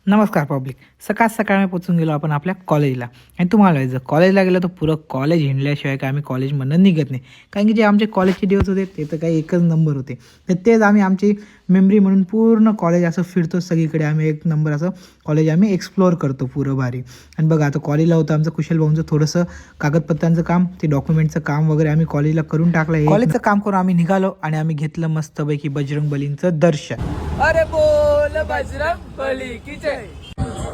नमस्कार पब्लिक. सकाळ मी पोचून गेलो आपण आपल्या कॉलेजला. आणि तुम्हाला जर कॉलेजला गेलं तर पुरं कॉलेज हिंडल्याशिवाय काय आम्ही कॉलेजमधून निघत नाही. कारण की जे आमचे कॉलेजचे दिवस होते ते तर काही एकच नंबर होते. तर तेच आम्ही आमची मेमरी म्हणून पूर्ण कॉलेज असं फिरतो सगळीकडे. आम्ही एक नंबर असं कॉलेज आम्ही एक्सप्लोअर करतो पुरं भारी. आणि बघा आता कॉलेजला होतं आमचं कुशल भाऊंचं थोडंसं कागदपत्रांचं काम, ते डॉक्युमेंटचं काम वगैरे आम्ही कॉलेजला करून टाकलं. कॉलेजचं काम करून आम्ही निघालो आणि आम्ही घेतलं मस्तपैकी बजरंगबलींचं दर्शन. अरे बोल बजरंग बली की जय.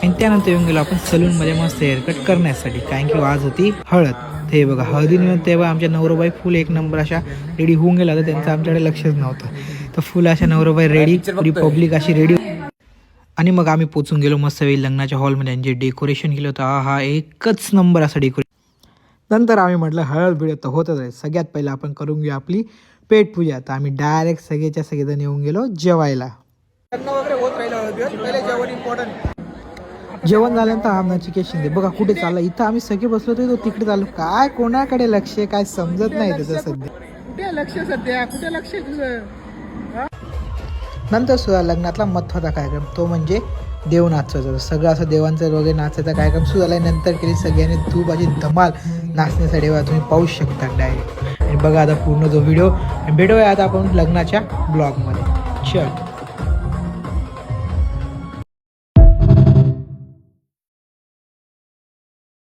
आणि त्यानंतर येऊन गेलो आपण सलूनमध्ये मस्त हेअरकट करण्यासाठी. कारण की आज होती हळद. ते बघा हळदीनिमित्त तेव्हा आमच्या नवरोबाई फुल एक नंबर अशा रेडी होऊन गेला तर त्यांचं आमच्याकडे लक्षच नव्हतं. तर फुल अशा नवरोबाई रेडी, पुरी पब्लिक अशी रेडी. आणि मग आम्ही पोचून गेलो मस्त वेळी लग्नाच्या हॉलमध्ये. जे डेकोरेशन केलं होतं हा एकच नंबर असं डेकोरेशन. नंतर आम्ही म्हटलं हळद बिळद तर होतच आहे, सगळ्यात पहिलं आपण करून घेऊ आपली पेट पूजा. तर आम्ही डायरेक्ट सगळेजण येऊन गेलो जेवायला. लग्न वगैरे होत राहिलं, पहिले जेवण इम्पॉर्टंट. जेवण झाल्यानंतर आमनाची केस शिंदे बघा कुठे चालला. इथं आम्ही सगळे बसलो होतो, तो तिकडे चाललो. काय कोणाकडे लक्ष आहे काय समजत नाही त्याचं सध्या. कुठे लक्ष सध्या, कुठे लक्ष आहे तुझं? नंतर सुद्धा लग्नातला महत्त्वाचा कार्यक्रम तो म्हणजे देव नाचायचा. सगळं असं देवांचं वगैरे नाचायचा कार्यक्रम सुरू झाला. नंतर केली सगळ्यांनी खूप अशी धमाल नाचण्यासाठी तुम्ही पाहू शकता डायरेक्ट. आणि बघा आता पूर्ण जो व्हिडिओ भेटूया आता आपण लग्नाच्या ब्लॉगमध्ये. चल.